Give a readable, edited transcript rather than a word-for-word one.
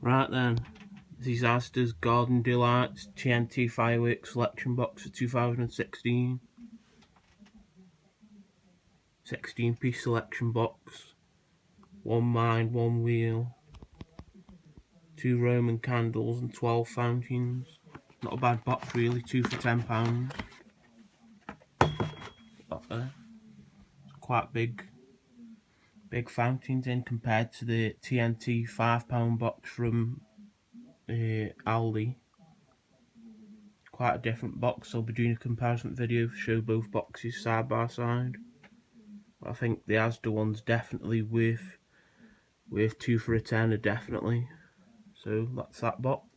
Right then, this is Asda's Garden Delights TNT Fireworks Selection Box for 2016. 16-piece selection box. 1 mind, 1 wheel. 2 Roman candles and 12 fountains. Not a bad box really, 2 for £10. Up there. Quite big fountains in compared to the TNT £5 box from Aldi. Quite a different box, so I'll be doing a comparison video to show both boxes side by side. But I think the Asda one's definitely worth 2 for a tenner, definitely. So that's that box.